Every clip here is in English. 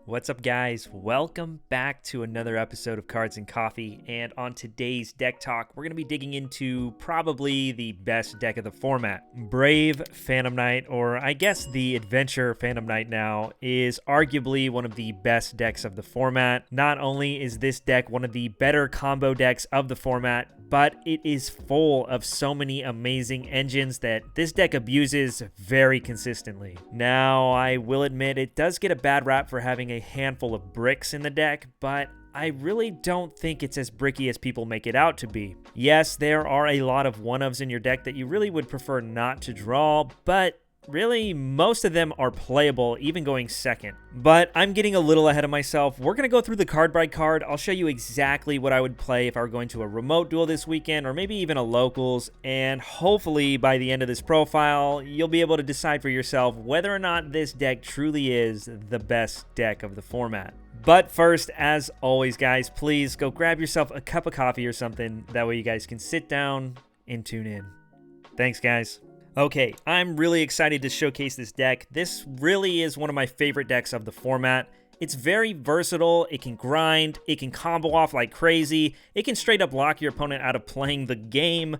What's up, guys? Welcome back to another episode of Cards and Coffee, and on today's deck talk, we're going to be digging into probably the best deck of the format. Brave Phantom Knight, or I guess the Adventure Phantom Knight now, is arguably one of the best decks of the format. Not only is this deck one of the better combo decks of the format, but it is full of so many amazing engines that this deck abuses very consistently. Now, I will admit it does get a bad rap for having a handful of bricks in the deck, but I really don't think it's as bricky as people make it out to be. Yes, there are a lot of one-ofs in your deck that you really would prefer not to draw, but really, most of them are playable, even going second. But I'm getting a little ahead of myself. We're going to go through the card by card. I'll show you exactly what I would play if I were going to a remote duel this weekend, or maybe even a locals, and hopefully by the end of this profile, you'll be able to decide for yourself whether or not this deck truly is the best deck of the format. But first, as always, guys, please go grab yourself a cup of coffee or something. That way you guys can sit down and tune in. Thanks, guys. Okay, I'm really excited to showcase this deck. This really is one of my favorite decks of the format. It's very versatile, it can grind, it can combo off like crazy, it can straight up lock your opponent out of playing the game.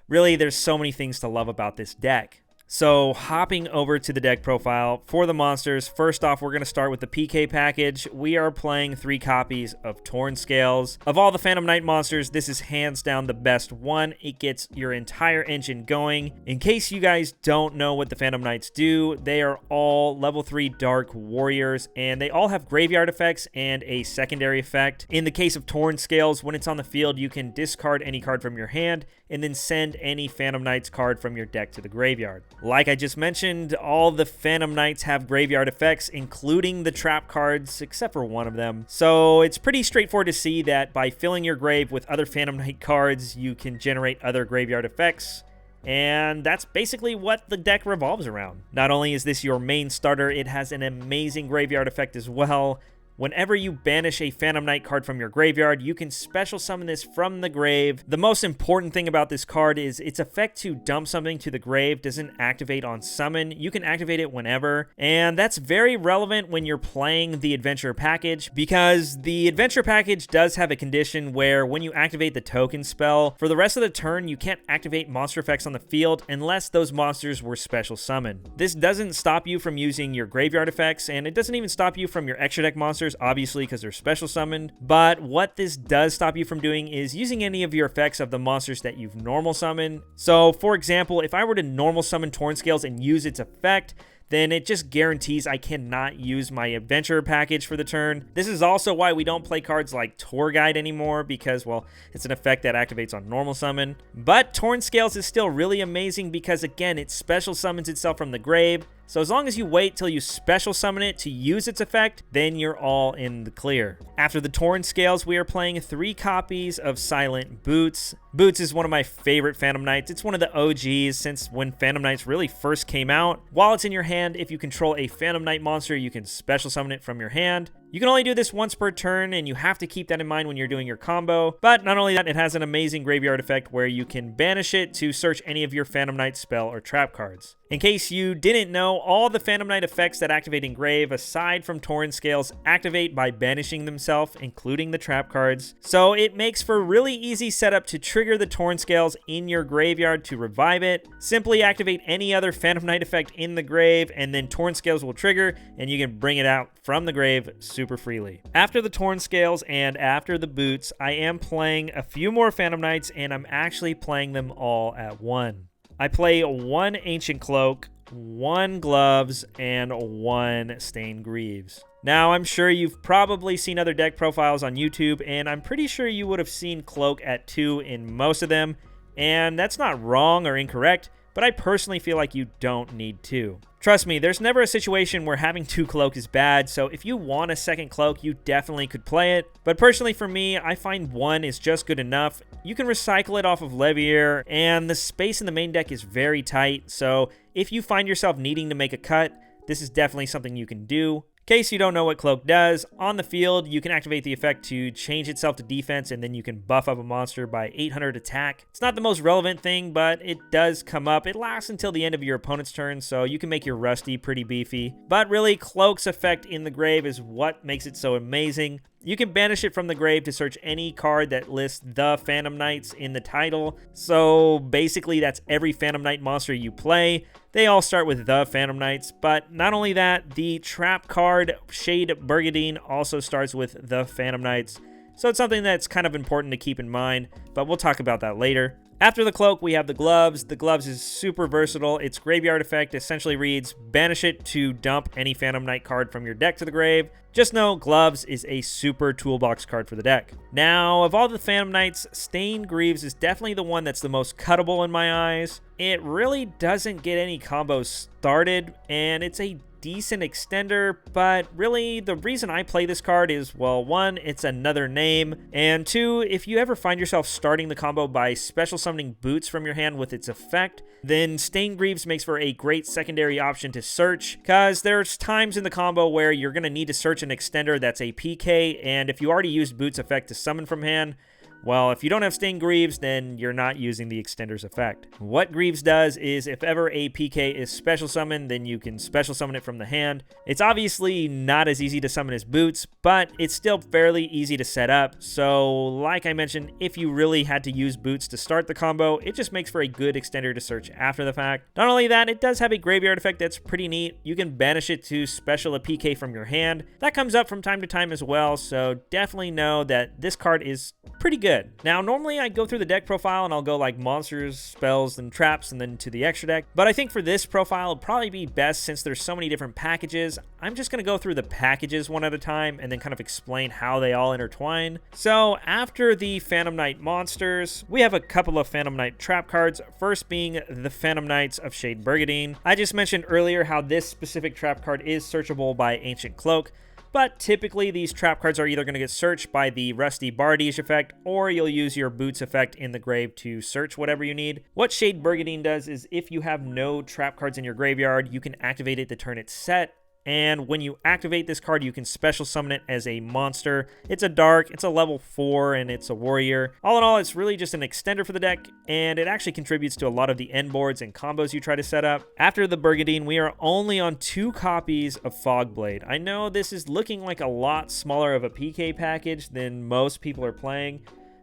Really, there's so many things to love about this deck. So, hopping over to the deck profile for the monsters, first off, we're going to start with the PK package. We are playing 3 copies of Torn Scales. Of all the Phantom Knight monsters, this is hands down the best one. It gets your entire engine going. In case you guys don't know what the Phantom Knights do, they are all level 3 Dark Warriors, and they all have graveyard effects and a secondary effect. In the case of Torn Scales, when it's on the field, you can discard any card from your hand, and then send any Phantom Knights card from your deck to the graveyard. Like I just mentioned, all the Phantom Knights have graveyard effects, including the trap cards, except for one of them. So it's pretty straightforward to see that by filling your grave with other Phantom Knight cards, you can generate other graveyard effects. And that's basically what the deck revolves around. Not only is this your main starter, it has an amazing graveyard effect as well. Whenever you banish a Phantom Knight card from your graveyard, you can special summon this from the grave. The most important thing about this card is its effect to dump something to the grave doesn't activate on summon. You can activate it whenever, and that's very relevant when you're playing the Adventure package, because the Adventure package does have a condition where when you activate the token spell, for the rest of the turn, you can't activate monster effects on the field unless those monsters were special summoned. This doesn't stop you from using your graveyard effects, and it doesn't even stop you from your extra deck monsters, obviously, because they're special summoned. But what this does stop you from doing is using any of your effects of the monsters that you've normal summoned. So, for example, if I were to normal summon Torn Scales and use its effect, then it just guarantees I cannot use my Adventure package for the turn. This is also why we don't play cards like Tour Guide anymore, because, well, it's an effect that activates on normal summon. But Torn Scales is still really amazing because, again, it special summons itself from the grave. So as long as you wait till you special summon it to use its effect, then you're all in the clear. After the Torn Scales, we are playing 3 copies of Silent Boots. Boots is one of my favorite Phantom Knights. It's one of the OGs since when Phantom Knights really first came out. While it's in your hand, if you control a Phantom Knight monster, you can special summon it from your hand. You can only do this once per turn, and you have to keep that in mind when you're doing your combo. But not only that, it has an amazing graveyard effect where you can banish it to search any of your Phantom Knight spell or trap cards. In case you didn't know, all the Phantom Knight effects that activate in grave, aside from Torn Scales, activate by banishing themselves, including the trap cards. So it makes for a really easy setup to trigger the Torn Scales in your graveyard to revive it. Simply activate any other Phantom Knight effect in the grave, and then Torn Scales will trigger, and you can bring it out from the grave super freely. After the Torn Scales and after the Boots, I am playing a few more Phantom Knights, and I'm actually playing them all at one. I play 1 Ancient Cloak, 1 Gloves, and 1 Stained Greaves. Now, I'm sure you've probably seen other deck profiles on YouTube, and I'm pretty sure you would have seen Cloak at 2 in most of them, and that's not wrong or incorrect, but I personally feel like you don't need 2. Trust me, there's never a situation where having 2 Cloak is bad, so if you want a second Cloak, you definitely could play it. But personally for me, I find 1 is just good enough. You can recycle it off of Levier, and the space in the main deck is very tight, so if you find yourself needing to make a cut, this is definitely something you can do. In case you don't know what Cloak does, on the field, you can activate the effect to change itself to defense, and then you can buff up a monster by 800 attack. It's not the most relevant thing, but it does come up. It lasts until the end of your opponent's turn, so you can make your Rusty pretty beefy. But really, Cloak's effect in the grave is what makes it so amazing. You can banish it from the grave to search any card that lists the Phantom Knights in the title. So basically, that's every Phantom Knight monster you play. They all start with the Phantom Knights, but not only that, the trap card Shade Burgadine also starts with the Phantom Knights. So it's something that's kind of important to keep in mind, but we'll talk about that later. After the Cloak, we have the Gloves. The Gloves is super versatile. Its graveyard effect essentially reads, banish it to dump any Phantom Knight card from your deck to the grave. Just know Gloves is a super toolbox card for the deck. Now, of all the Phantom Knights, Stained Greaves is definitely the one that's the most cuttable in my eyes. It really doesn't get any combos started, and it's a decent extender, but really the reason I play this card is, well, one, it's another name, and two, if you ever find yourself starting the combo by special summoning Boots from your hand with its effect, then Stained Greaves makes for a great secondary option to search, because there's times in the combo where you're going to need to search an extender that's a PK, and if you already used Boots effect to summon from hand, well, if you don't have Stained Greaves, then you're not using the extender's effect. What Greaves does is if ever a PK is special summoned, then you can special summon it from the hand. It's obviously not as easy to summon as Boots, but it's still fairly easy to set up. So like I mentioned, if you really had to use Boots to start the combo, it just makes for a good extender to search after the fact. Not only that, it does have a graveyard effect that's pretty neat. You can banish it to special a PK from your hand. That comes up from time to time as well, so definitely know that this card is pretty good. Now, normally I go through the deck profile and I'll go like monsters, spells, and traps, and then to the extra deck. But I think for this profile, it'll probably be best since there's so many different packages. I'm just going to go through the packages one at a time and then kind of explain how they all intertwine. So after the Phantom Knight monsters, we have a couple of Phantom Knight trap cards, first being the Phantom Knights of Shade Burgadine. I just mentioned earlier how this specific trap card is searchable by Ancient Cloak. But typically, these trap cards are either going to get searched by the Rusty Bardiche effect, or you'll use your Boots effect in the grave to search whatever you need. What Shade Burgadine does is if you have no trap cards in your graveyard, you can activate it to turn it set. And when you activate this card, you can special summon it as a monster. It's a dark, it's a level 4, and it's a warrior. All in all, it's really just an extender for the deck, and it actually contributes to a lot of the end boards and combos you try to set up. After the Burgadine, we are only on 2 copies of Fogblade. I know this is looking like a lot smaller of a PK package than most people are playing,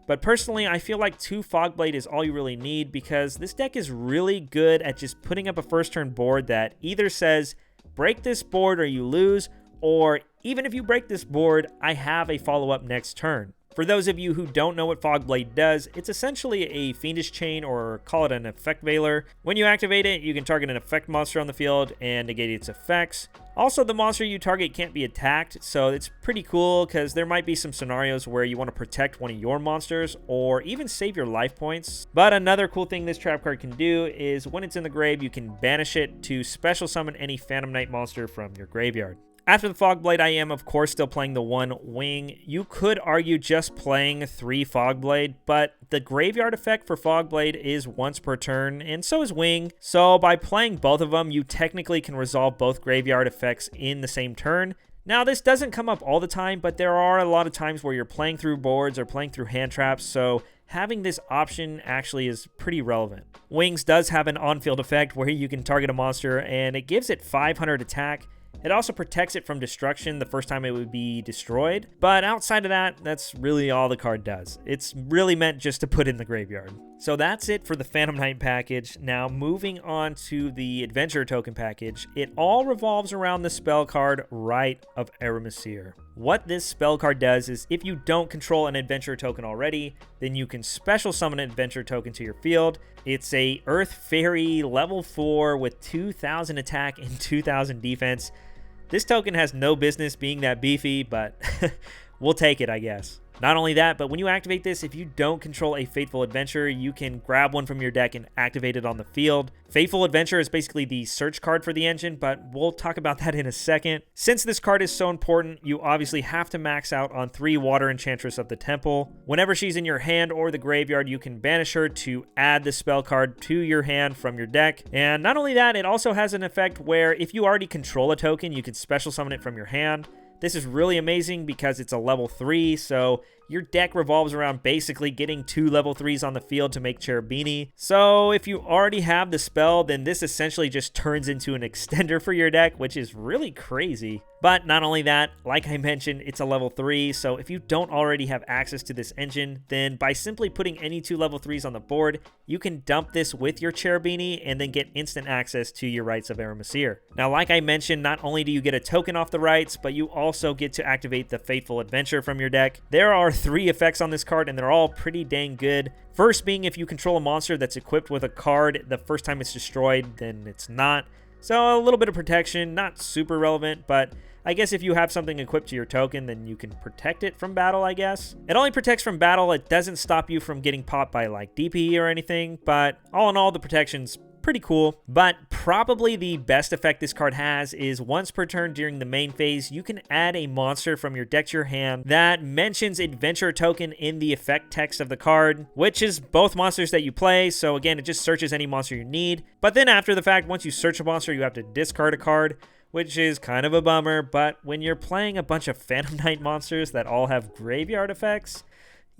but personally, I feel like 2 Fogblade is all you really need because this deck is really good at just putting up a first turn board that either says, break this board or you lose, or even if you break this board, I have a follow-up next turn. For those of you who don't know what Fogblade does, it's essentially a Fiendish Chain, or call it an Effect Veiler. When you activate it, you can target an effect monster on the field and negate its effects. Also, the monster you target can't be attacked, so it's pretty cool because there might be some scenarios where you want to protect one of your monsters or even save your life points. But another cool thing this trap card can do is when it's in the grave, you can banish it to special summon any Phantom Knight monster from your graveyard. After the Fogblade, I am, of course, still playing the 1 Wing. You could argue just playing 3 Fogblade, but the graveyard effect for Fogblade is once per turn, and so is Wing. So by playing both of them, you technically can resolve both graveyard effects in the same turn. Now, this doesn't come up all the time, but there are a lot of times where you're playing through boards or playing through hand traps, so having this option actually is pretty relevant. Wings does have an on-field effect where you can target a monster, and it gives it 500 attack. It also protects it from destruction the first time it would be destroyed, but outside of that, that's really all the card does. It's really meant just to put in the graveyard. So that's it for the Phantom Knight package. Now moving on to the Adventure Token package, it all revolves around the spell card Rite of Eremysir. What this spell card does is if you don't control an Adventure Token already, then you can special summon an Adventure Token to your field. It's a Earth Fairy level 4 with 2000 attack and 2000 defense. This token has no business being that beefy, but we'll take it, I guess. Not only that, but when you activate this, if you don't control a Fateful Adventure, you can grab one from your deck and activate it on the field. Fateful Adventure is basically the search card for the engine, but we'll talk about that in a second. Since this card is so important, you obviously have to max out on 3 Water Enchantress of the Temple. Whenever she's in your hand or the graveyard, you can banish her to add the spell card to your hand from your deck. And not only that, it also has an effect where if you already control a token, you can special summon it from your hand. This is really amazing because it's a level 3, so your deck revolves around basically getting 2 level 3s on the field to make Cherubini. So if you already have the spell, then this essentially just turns into an extender for your deck, which is really crazy. But not only that, like I mentioned, it's a level 3, so if you don't already have access to this engine, then by simply putting any 2 level 3s on the board, you can dump this with your Cherubini and then get instant access to your Rites of Aramesir. Now, like I mentioned, not only do you get a token off the Rites, but you also get to activate the Fateful Adventure from your deck. There are 3 effects on this card, and they're all pretty dang good. First being, if you control a monster that's equipped with a card, the first time it's destroyed, then it's not. So a little bit of protection, not super relevant, but I guess if you have something equipped to your token, then you can protect it from battle, I guess. It only protects from battle. It doesn't stop you from getting popped by like DPE or anything, but all in all, the protection's pretty cool. But probably the best effect this card has is once per turn during the main phase, you can add a monster from your deck to your hand that mentions Adventure token in the effect text of the card, which is both monsters that you play. So again, it just searches any monster you need. But then after the fact, once you search a monster, you have to discard a card, which is kind of a bummer. But when you're playing a bunch of Phantom Knight monsters that all have graveyard effects,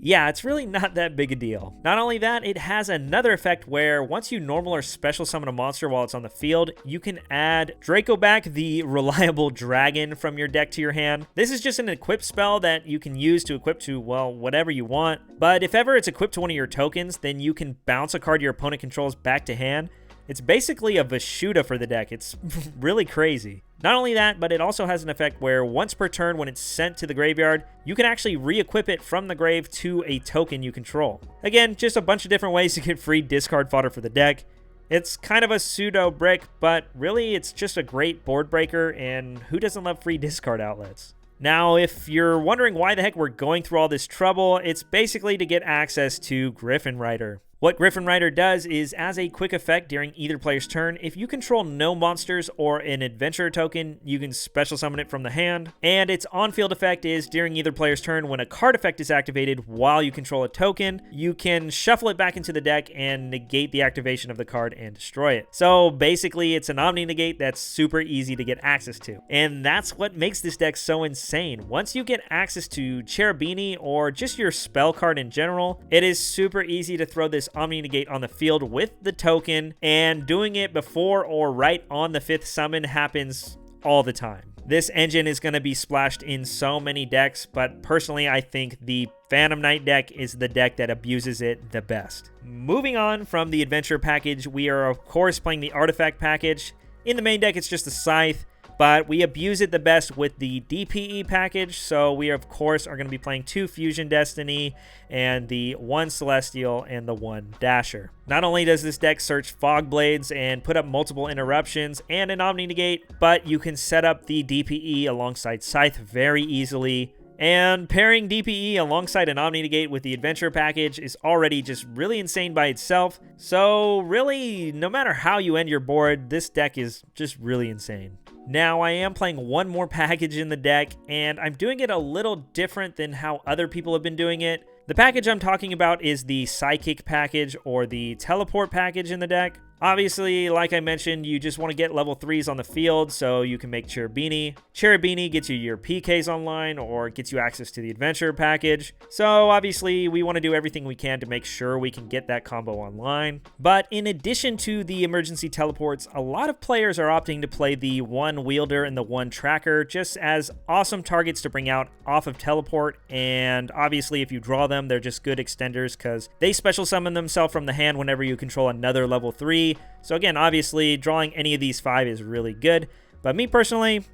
yeah, it's really not that big a deal. Not only that, it has another effect where once you normal or special summon a monster while it's on the field, you can add Dracoback, the reliable dragon, from your deck to your hand. This is just an equip spell that you can use to equip to, well, whatever you want. But if ever it's equipped to one of your tokens, then you can bounce a card your opponent controls back to hand. It's basically a Vashuda for the deck. It's really crazy. Not only that, but it also has an effect where once per turn when it's sent to the graveyard, you can actually re-equip it from the grave to a token you control. Again, just a bunch of different ways to get free discard fodder for the deck. It's kind of a pseudo brick, but really it's just a great board breaker, and who doesn't love free discard outlets? Now, if you're wondering why the heck we're going through all this trouble, it's basically to get access to Griffin Rider. What Griffin Rider does is, as a quick effect during either player's turn, if you control no monsters or an adventure token, you can special summon it from the hand. And its on-field effect is, during either player's turn, when a card effect is activated while you control a token, you can shuffle it back into the deck and negate the activation of the card and destroy it. So basically, it's an Omni-Negate that's super easy to get access to. And that's what makes this deck so insane. Once you get access to Cherubini or just your spell card in general, it is super easy to throw this Omni-Negate on the field with the token, and doing it before or right on the 5th summon happens all the time. This engine is going to be splashed in so many decks, but personally I think the Phantom Knight deck is the deck that abuses it the best. Moving on from the Adventure package, we are of course playing the Artifact package. In the main deck it's just a Scythe, but we abuse it the best with the DPE package, so we of course are going to be playing 2 Fusion Destiny and the 1 Celestial and the 1 Dasher. Not only does this deck search Fog Blades and put up multiple interruptions and an Omni-Negate, but you can set up the DPE alongside Scythe very easily. And pairing DPE alongside an Omni-Negate with the Adventure package is already just really insane by itself. So really, no matter how you end your board, this deck is just really insane. Now, I am playing one more package in the deck, and I'm doing it a little different than how other people have been doing it. The package I'm talking about is the Psychic package or the Teleport package in the deck. Obviously, like I mentioned, you just want to get level 3s on the field so you can make Cherubini. Cherubini gets you your PKs online or gets you access to the Adventure package. So obviously, we want to do everything we can to make sure we can get that combo online. But in addition to the emergency teleports, a lot of players are opting to play the 1 Wielder and the 1 Tracker just as awesome targets to bring out off of teleport. And obviously, if you draw them, they're just good extenders because they special summon themselves from the hand whenever you control another level 3. So again, obviously, drawing any of these 5 is really good. But me personally,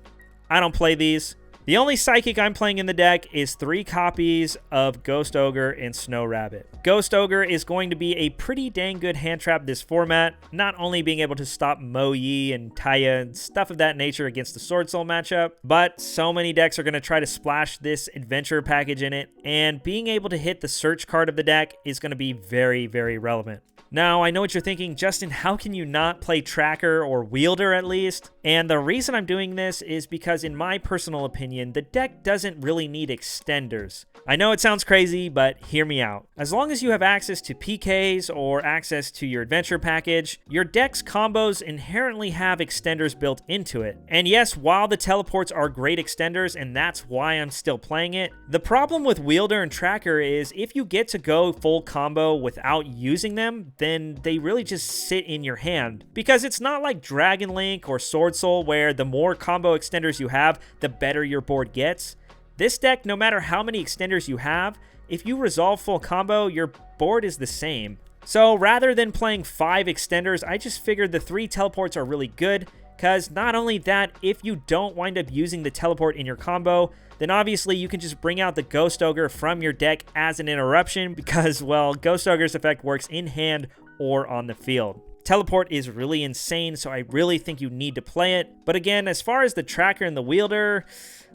I don't play these. The only Psychic I'm playing in the deck is 3 copies of Ghost Ogre and Snow Rabbit. Ghost Ogre is going to be a pretty dang good hand trap this format, not only being able to stop Mo Yi and Taya and stuff of that nature against the Sword Soul matchup, but so many decks are going to try to splash this adventure package in it, and being able to hit the search card of the deck is going to be very, very relevant. Now, I know what you're thinking, Justin, how can you not play Tracker or Wielder at least? And the reason I'm doing this is because, in my personal opinion, the deck doesn't really need extenders. I know it sounds crazy, but hear me out. As long as you have access to PKs or access to your adventure package, your deck's combos inherently have extenders built into it. And yes, while the teleports are great extenders, and that's why I'm still playing it, the problem with Wielder and Tracker is if you get to go full combo without using them, then they really just sit in your hand. Because it's not like Dragon Link or Sword Soul where the more combo extenders you have, the better your board gets. This deck, no matter how many extenders you have, if you resolve full combo, your board is the same. So rather than playing 5 extenders, I just figured the 3 teleports are really good, because not only that, if you don't wind up using the teleport in your combo, then obviously you can just bring out the Ghost Ogre from your deck as an interruption because, well, Ghost Ogre's effect works in hand or on the field. Teleport is really insane, so I really think you need to play it. But again, as far as the Tracker and the Wielder,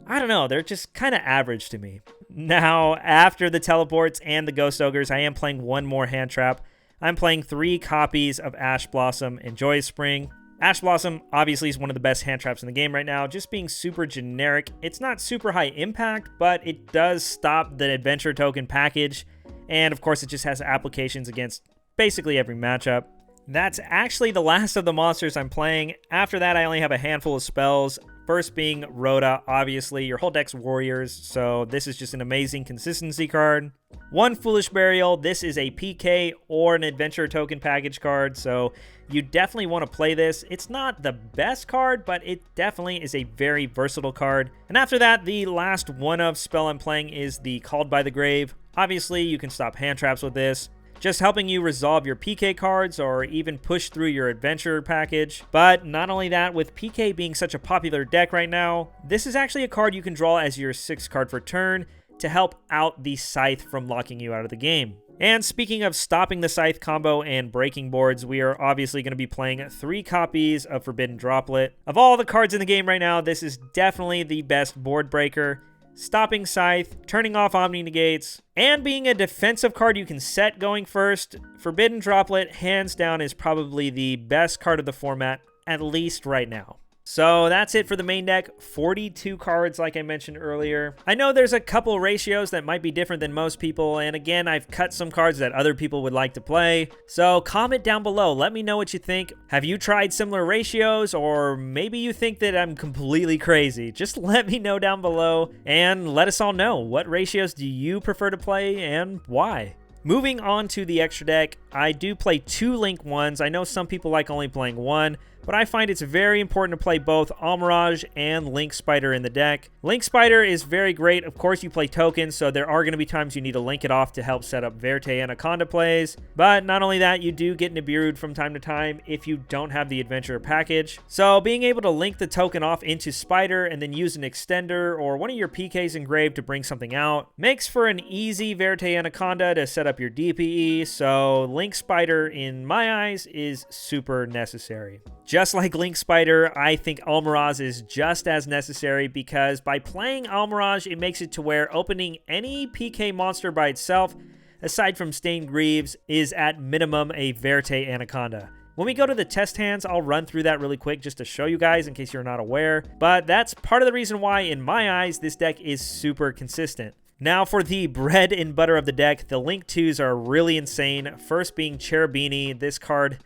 I don't know, they're just kind of average to me. Now, after the teleports and the Ghost Ogres, I am playing one more hand trap. I'm playing 3 copies of Ash Blossom and Joyous Spring. Ash Blossom obviously is one of the best hand traps in the game right now, just being super generic. It's not super high impact, but it does stop the adventure token package. And of course, it just has applications against basically every matchup. That's actually the last of the monsters I'm playing. After that, I only have a handful of spells. First being Rhoda, obviously. Your whole deck's warriors, so this is just an amazing consistency card. 1 Foolish Burial. This is a PK or an adventure token package card, so you definitely want to play this. It's not the best card, but it definitely is a very versatile card. And after that, the last one-of spell I'm playing is the Called by the Grave. Obviously, you can stop hand traps with this, just helping you resolve your PK cards or even push through your adventure package. But not only that, with PK being such a popular deck right now, this is actually a card you can draw as your 6th card for turn to help out the Scythe from locking you out of the game. And speaking of stopping the Scythe combo and breaking boards, we are obviously going to be playing 3 copies of Forbidden Droplet. Of all the cards in the game right now, this is definitely the best board breaker. Stopping Scythe, turning off Omni Negates, and being a defensive card you can set going first, Forbidden Droplet, hands down, is probably the best card of the format, at least right now. So that's it for the main deck. 42 cards, like I mentioned earlier. I know there's a couple ratios that might be different than most people, and again, I've cut some cards that other people would like to play. So comment down below. Let me know what you think. Have you tried similar ratios, or maybe you think that I'm completely crazy? Just let me know down below, and let us all know, what ratios do you prefer to play, and why? Moving on to the extra deck, I do play 2 Link 1s. I know some people like only playing 1, but I find it's very important to play both Almirage and Link Spider in the deck. Link Spider is very great. Of course, you play tokens, so there are going to be times you need to link it off to help set up Verte Anaconda plays. But not only that, you do get Nibiru'd from time to time if you don't have the adventure package. So being able to link the token off into Spider and then use an extender or one of your PKs engraved to bring something out makes for an easy Verte Anaconda to set up your DPE. So Link Spider, in my eyes, is super necessary. Just like Link Spider, I think Almirage is just as necessary because by playing Almirage, it makes it to where opening any PK monster by itself, aside from Stained Greaves, is at minimum a Verte Anaconda. When we go to the test hands, I'll run through that really quick just to show you guys in case you're not aware. But that's part of the reason why, in my eyes, this deck is super consistent. Now for the bread and butter of the deck, the Link 2s are really insane. First being Cherubini. This card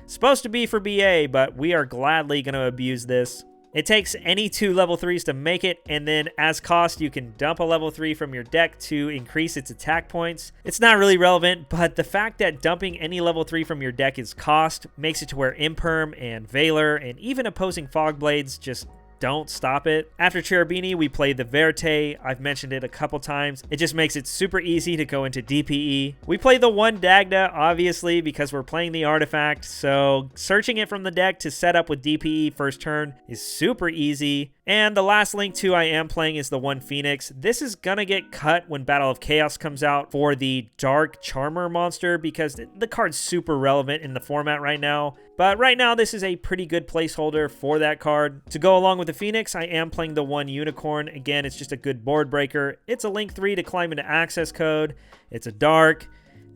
supposed to be for BA, but we are gladly going to abuse this. It takes any 2 level 3s to make it, and then as cost, you can dump a level 3 from your deck to increase its attack points. It's not really relevant, but the fact that dumping any level 3 from your deck is cost makes it to where Imperm and Valor and even opposing Fog Blades just don't stop it. After Cherubini, we play the Verte. I've mentioned it a couple times. It just makes it super easy to go into DPE. We play the one Dagda, obviously, because we're playing the artifact, so searching it from the deck to set up with DPE first turn is super easy. And the last Link 2 I am playing is the one Phoenix. This is gonna get cut when Battle of Chaos comes out for the Dark Charmer monster because the card's super relevant in the format right now. But right now, this is a pretty good placeholder for that card. To go along with the Phoenix, I am playing the one Unicorn. Again, it's just a good board breaker. It's a Link 3 to climb into access code. It's a dark.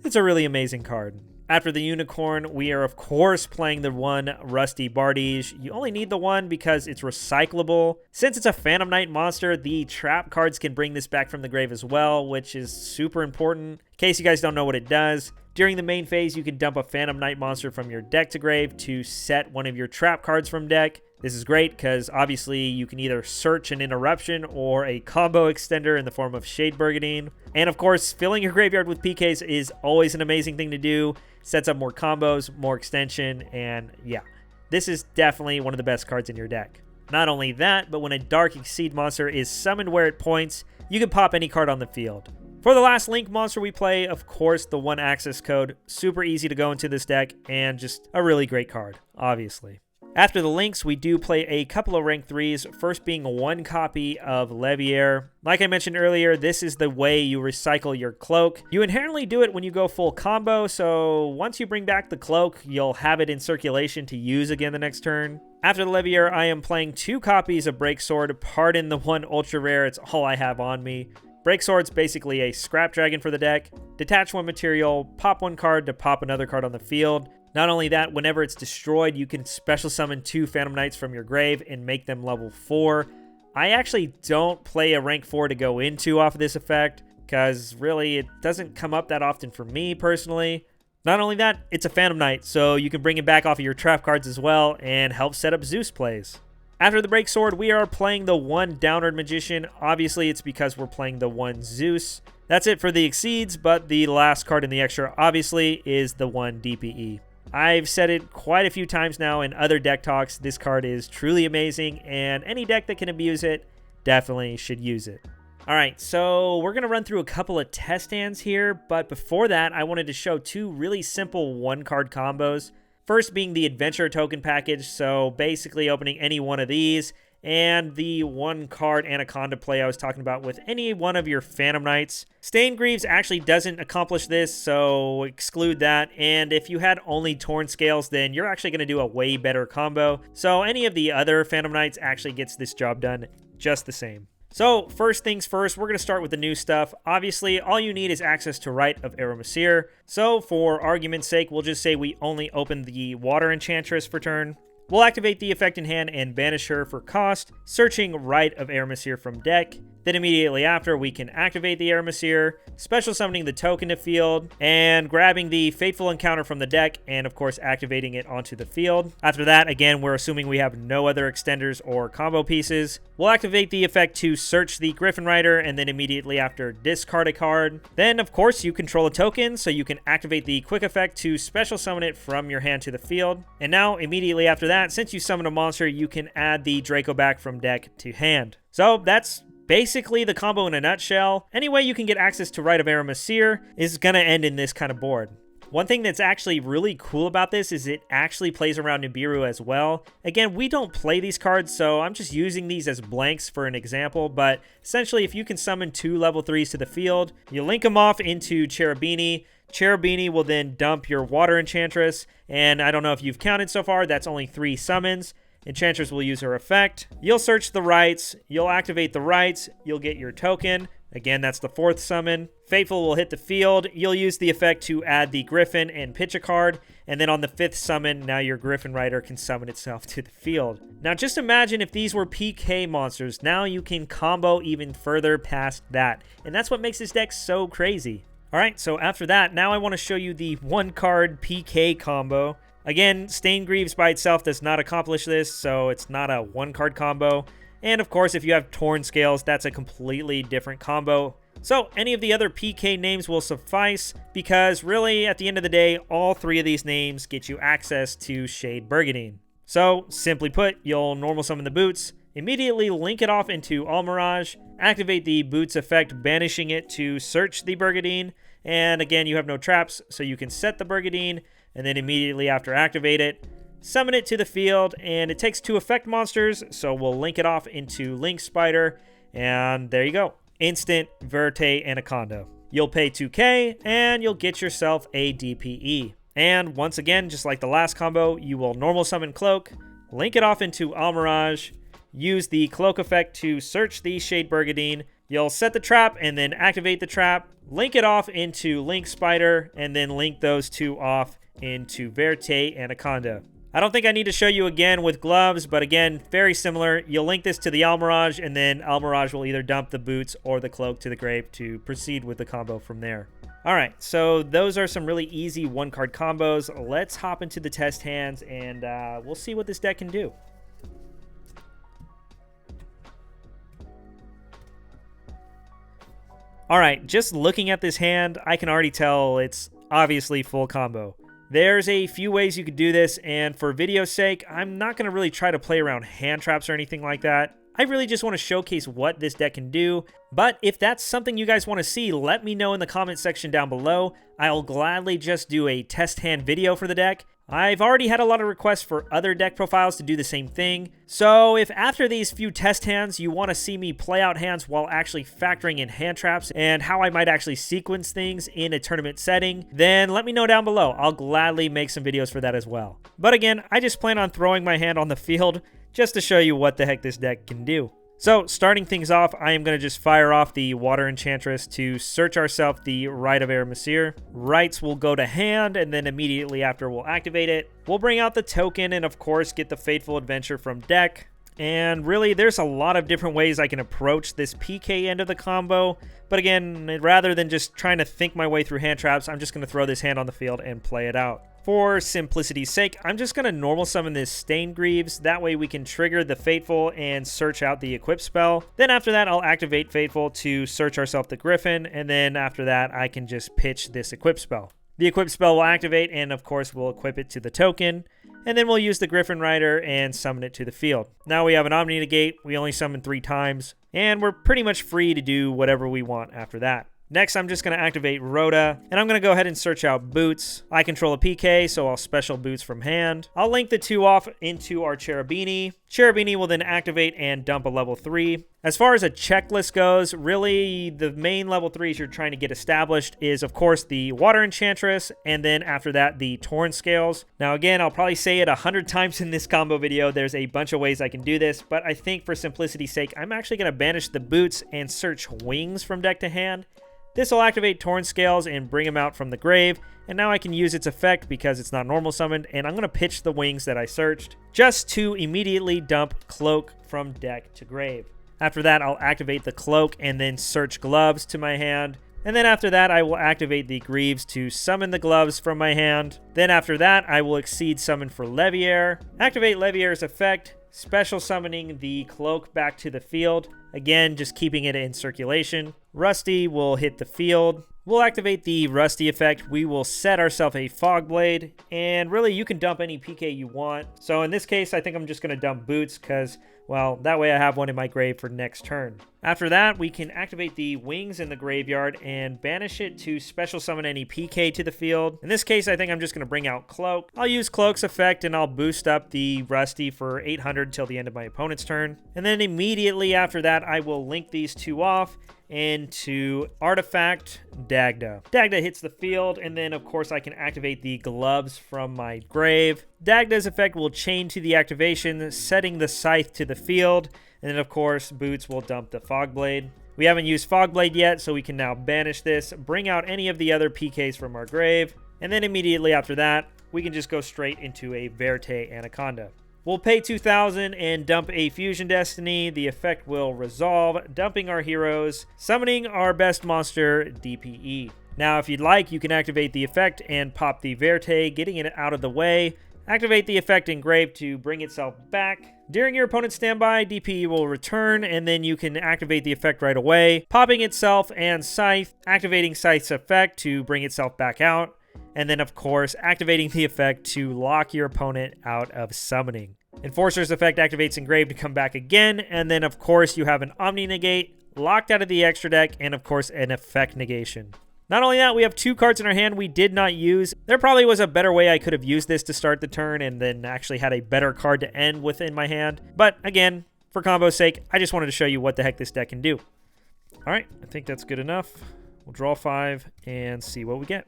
It's a really amazing card. After the Unicorn, we are of course playing the one Rusty Bardiche. You only need the one because it's recyclable. Since it's a Phantom Knight monster, the trap cards can bring this back from the grave as well, which is super important. In case you guys don't know what it does, during the main phase, you can dump a Phantom Knight monster from your deck to grave to set one of your trap cards from deck. This is great because obviously you can either search an interruption or a combo extender in the form of Shade Burgundy. And of course, filling your graveyard with PKs is always an amazing thing to do. Sets up more combos, more extension, and yeah, this is definitely one of the best cards in your deck. Not only that, but when a Dark Exceed monster is summoned where it points, you can pop any card on the field. For the last Link monster we play, of course, the one access code. Super easy to go into this deck and just a really great card, obviously. After the Links, we do play a couple of rank 3s, first being one copy of Leviair. Like I mentioned earlier, this is the way you recycle your cloak. You inherently do it when you go full combo, so once you bring back the cloak, you'll have it in circulation to use again the next turn. After the Leviair, I am playing 2 copies of Breaksword. Pardon the one ultra rare, it's all I have on me. Breaksword's basically a scrap dragon for the deck. Detach one material, pop one card to pop another card on the field. Not only that, whenever it's destroyed, you can special summon 2 Phantom Knights from your grave and make them level 4. I actually don't play a rank 4 to go into off of this effect, because really it doesn't come up that often for me personally. Not only that, it's a Phantom Knight, so you can bring it back off of your trap cards as well and help set up Zeus plays. After the Breaksword, we are playing the one Downward Magician. Obviously, it's because we're playing the one Zeus. That's it for the Exceeds, but the last card in the extra, obviously, is the one DPE. I've said it quite a few times now in other deck talks. This card is truly amazing, and any deck that can abuse it definitely should use it. Alright, so we're going to run through a couple of test hands here, but before that, I wanted to show 2 really simple one-card combos. First being the Adventure Token package, so basically opening any one of these, and the one-card Anaconda play I was talking about with any one of your Phantom Knights. Stained Greaves actually doesn't accomplish this, so exclude that. And if you had only Torn Scales, then you're actually going to do a way better combo. So any of the other Phantom Knights actually gets this job done just the same. So first things first, we're going to start with the new stuff. Obviously, all you need is access to Rite of Aramesir. So for argument's sake, we'll just say we only open the Water Enchantress for turn. We'll activate the effect in hand and banish her for cost, searching Rite of Aramesir from deck. Then immediately after, we can activate the Aramesir, special summoning the token to field, and grabbing the Fateful Encounter from the deck, and of course activating it onto the field. After that, again, we're assuming we have no other extenders or combo pieces. We'll activate the effect to search the Griffin Rider, and then immediately after, discard a card. Then, of course, you control a token, so you can activate the quick effect to special summon it from your hand to the field. And now, immediately after that, since you summon a monster, you can add the Draco back from deck to hand. So that's basically the combo in a nutshell. Any way you can get access to Rite of Aramesir is going to end in this kind of board. One thing that's actually really cool about this is it actually plays around Nibiru as well. Again, we don't play these cards, so I'm just using these as blanks for an example, but essentially if you can summon 2 level 3s to the field, you link them off into Cherubini. Cherubini will then dump your Water Enchantress, and I don't know if you've counted so far, that's only 3 summons. Enchantress will use her effect. You'll search the rights, you'll activate the rights, you'll get your token. Again, that's the 4th summon. Fateful will hit the field. You'll use the effect to add the Griffin and pitch a card. And then on the 5th summon, now your Griffin Rider can summon itself to the field. Now just imagine if these were PK monsters. Now you can combo even further past that. And that's what makes this deck so crazy. Alright, so after that, now I want to show you the 1-card PK combo. Again, Stained Greaves by itself does not accomplish this, so it's not a 1-card combo. And of course, if you have Torn Scales, that's a completely different combo. So any of the other PK names will suffice, because really, at the end of the day, all 3 of these names get you access to Shade Burgundy. So, simply put, you'll normal summon the boots, immediately link it off into Almirage, activate the Boots effect, banishing it to search the Bergadine, and again, you have no traps, so you can set the Bergadine, and then immediately after activate it, summon it to the field, and it takes 2 effect monsters, so we'll link it off into Link Spider, and there you go. Instant Verte Anaconda. You'll pay 2k, and you'll get yourself a DPE. And once again, just like the last combo, you will normal summon Cloak, link it off into Almirage, use the Cloak effect to search the Shade Bergadine. You'll set the trap and then activate the trap, link it off into Link Spider, and then link those 2 off into Verte Anaconda. I don't think I need to show you again with gloves, but again, very similar. You'll link this to the Almirage, and then Almirage will either dump the Boots or the Cloak to the grave to proceed with the combo from there. Alright, so those are some really easy 1-card combos. Let's hop into the test hands, and we'll see what this deck can do. Alright, just looking at this hand, I can already tell it's obviously full combo. There's a few ways you could do this, and for video's sake, I'm not going to really try to play around hand traps or anything like that. I really just want to showcase what this deck can do, but if that's something you guys want to see, let me know in the comment section down below. I'll gladly just do a test hand video for the deck. I've already had a lot of requests for other deck profiles to do the same thing, so if after these few test hands you want to see me play out hands while actually factoring in hand traps and how I might actually sequence things in a tournament setting, then let me know down below. I'll gladly make some videos for that as well. But again, I just plan on throwing my hand on the field just to show you what the heck this deck can do. So, starting things off, I am going to just fire off the Water Enchantress to search ourselves the Rite of Aramesir. Rites will go to hand, and then immediately after we'll activate it. We'll bring out the token and, of course, get the Fateful Adventure from deck. And really, there's a lot of different ways I can approach this PK end of the combo. But again, rather than just trying to think my way through hand traps, I'm just going to throw this hand on the field and play it out. For simplicity's sake, I'm just going to normal summon this Stained Greaves. That way we can trigger the Fateful and search out the Equip spell. Then after that, I'll activate Fateful to search ourselves the Griffin. And then after that, I can just pitch this Equip spell. The Equip spell will activate, and of course, we'll equip it to the token. And then we'll use the Griffin Rider and summon it to the field. Now we have an Omni Negate. We only summon 3 times. And we're pretty much free to do whatever we want after that. Next, I'm just going to activate Rhoda, and I'm going to go ahead and search out Boots. I control a PK, so I'll special Boots from hand. I'll link the 2 off into our Cherubini. Cherubini will then activate and dump a level 3. As far as a checklist goes, really the main level 3s you're trying to get established is, of course, the Water Enchantress, and then after that, the Torn Scales. Now again, I'll probably say it 100 times in this combo video. There's a bunch of ways I can do this, but I think for simplicity's sake, I'm actually going to banish the Boots and search Wings from deck to hand. This will activate Torn Scales and bring him out from the grave, and now I can use its effect because it's not normal summoned, and I'm going to pitch the Wings that I searched just to immediately dump Cloak from deck to grave. After that, I'll activate the Cloak and then search Gloves to my hand. And then after that, I will activate the Greaves to summon the Gloves from my hand. Then after that, I will Exceed Summon for Leviair, activate Leviair's effect, special summoning the Cloak back to the field. Again, just keeping it in circulation. Rusty will hit the field. We'll activate the Rusty effect. We will set ourselves a Fog Blade. And really, you can dump any PK you want. So in this case, I think I'm just going to dump Boots because, well, that way I have one in my grave for next turn. After that, we can activate the Wings in the graveyard and banish it to special summon any PK to the field. In this case, I think I'm just going to bring out Cloak. I'll use Cloak's effect and I'll boost up the Rusty for 800 till the end of my opponent's turn. And then immediately after that, I will link these 2 off into Artifact Dagda. Dagda hits the field, and then of course I can activate the Gloves from my grave. Dagda's effect will chain to the activation, setting the Scythe to the field, and then of course Boots will dump the Fog Blade. We haven't used Fog Blade yet, so we can now banish this, bring out any of the other PKs from our grave, and then immediately after that, we can just go straight into a Verte Anaconda. We'll pay 2,000 and dump a Fusion Destiny. The effect will resolve, dumping our heroes, summoning our best monster, DPE. Now, if you'd like, you can activate the effect and pop the Verte, getting it out of the way. Activate the effect in grave to bring itself back. During your opponent's standby, DPE will return, and then you can activate the effect right away, popping itself and Scythe, activating Scythe's effect to bring itself back out. And then, of course, activating the effect to lock your opponent out of summoning. Enforcer's effect activates Engrave to come back again, and then of course you have an Omni Negate, locked out of the extra deck, and of course an effect negation. Not only that, we have 2 cards in our hand we did not use. There probably was a better way I could have used this to start the turn and then actually had a better card to end within my hand. But again, for combo's sake, I just wanted to show you what the heck this deck can do. All right, I think that's good enough. We'll draw 5 and see what we get.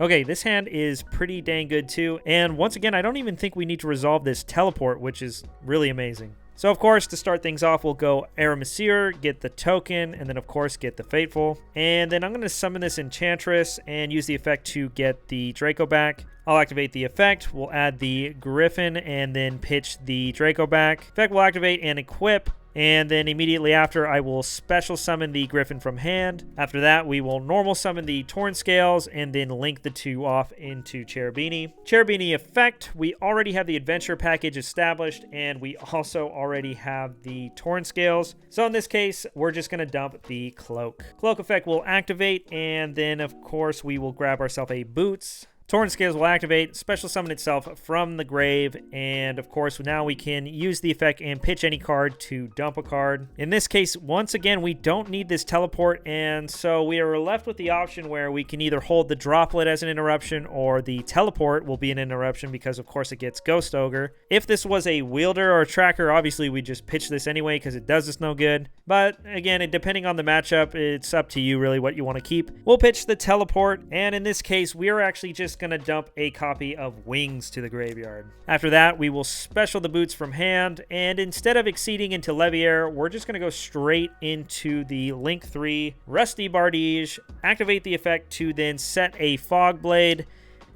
Okay, this hand is pretty dang good too. And once again, I don't even think we need to resolve this teleport, which is really amazing. So, of course, to start things off, we'll go Aramesir, get the token, and then, of course, get the Fateful. And then I'm going to summon this Enchantress and use the effect to get the Draco back. I'll activate the effect. We'll add the Griffin and then pitch the Draco back. Effect will activate and equip. And then immediately after, I will special summon the Griffin from hand. After that, we will normal summon the Torn Scales and then link the 2 off into Cherubini. Cherubini effect, we already have the Adventure package established, and we also already have the Torn Scales. So in this case, we're just going to dump the Cloak. Cloak effect will activate, and then of course, we will grab ourselves a Boots. Torn Scales will activate, special summon itself from the grave, and of course now we can use the effect and pitch any card to dump a card. In this case, once again, we don't need this teleport, and so we are left with the option where we can either hold the Droplet as an interruption or the teleport will be an interruption because of course it gets Ghost Ogre. If this was a wielder or a tracker, obviously we just pitch this anyway because it does us no good. But again, depending on the matchup, it's up to you really what you want to keep. We'll pitch the teleport, and in this case, we are actually just going to dump a copy of Wings to the graveyard. After that, we will special the Boots from hand, and instead of exceeding into Leviair, we're just going to go straight into the Link 3 Rusty Bardige, activate the effect to then set a Fog Blade,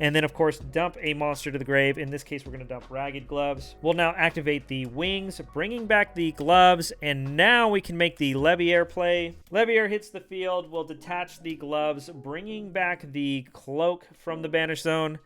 and then, of course, dump a monster to the grave. In this case, we're going to dump Ragged Gloves. We'll now activate the Wings, bringing back the Gloves, and now we can make the Leviair play. Leviair hits the field. We'll detach the Gloves, bringing back the Cloak from the Banish Zone.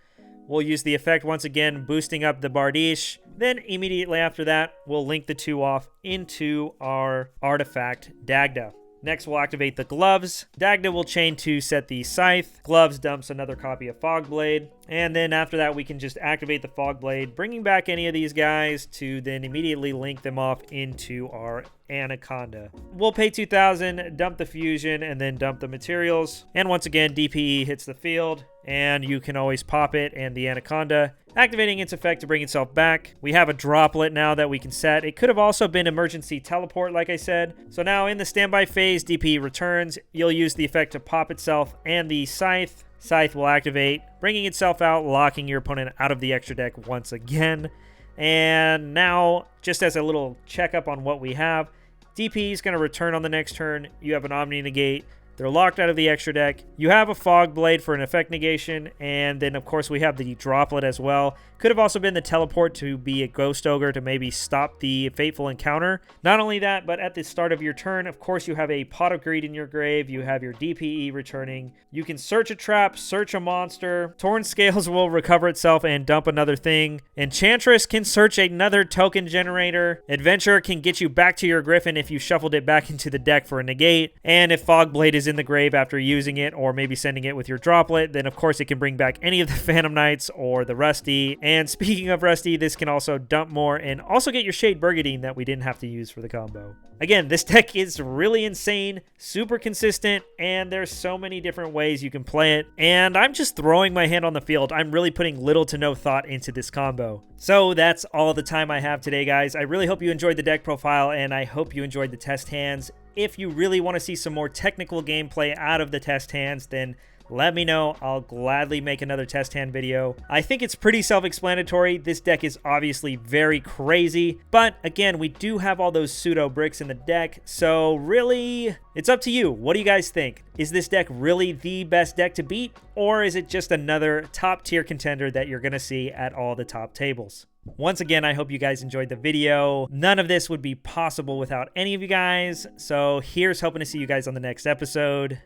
We'll use the effect once again, boosting up the Bardige. Then, immediately after that, we'll link the 2 off into our artifact, Dagda. Next, we'll activate the Gloves. Dagda will chain to set the Scythe. Gloves dumps another copy of Fogblade. And then after that, we can just activate the Fogblade, bringing back any of these guys to then immediately link them off into our Anaconda. We'll pay 2,000, dump the Fusion, and then dump the materials. And once again, DPE hits the field, and you can always pop it and the Anaconda, activating its effect to bring itself back. We have a Droplet now that we can set. It could have also been Emergency Teleport, like I said. So now in the standby phase, DPE returns. You'll use the effect to pop itself and the Scythe. Scythe will activate, bringing itself out, locking your opponent out of the extra deck once again. And now, just as a little checkup on what we have, DP is going to return on the next turn. You have an Omni Negate. They're locked out of the extra deck. You have a Fog Blade for an effect negation, and then of course we have the Droplet as well. Could have also been the Teleport to be a Ghost Ogre to maybe stop the Fateful Encounter. Not only that, but at the start of your turn, of course you have a Pot of Greed in your grave. You have your DPE returning. You can search a trap, search a monster. Torn Scales will recover itself and dump another thing. Enchantress can search another token generator. Adventure can get you back to your Griffin if you shuffled it back into the deck for a negate. And if Fog Blade is in the grave after using it, or maybe sending it with your Droplet, then of course it can bring back any of the Phantom Knights or the Rusty. And speaking of Rusty, this can also dump more and also get your Shade Burgundy that we didn't have to use for the combo. Again, this deck is really insane, super consistent, and there's so many different ways you can play it. And I'm just throwing my hand on the field. I'm really putting little to no thought into this combo. So that's all the time I have today, guys. I really hope you enjoyed the deck profile, and I hope you enjoyed the test hands. If you really want to see some more technical gameplay out of the test hands, then let me know. I'll gladly make another test hand video. I think it's pretty self-explanatory. This deck is obviously very crazy, but again, we do have all those pseudo bricks in the deck, so really, it's up to you. What do you guys think? Is this deck really the best deck to beat, or is it just another top tier contender that you're going to see at all the top tables? Once again, I hope you guys enjoyed the video. None of this would be possible without any of you guys, so here's hoping to see you guys on the next episode.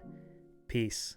Peace.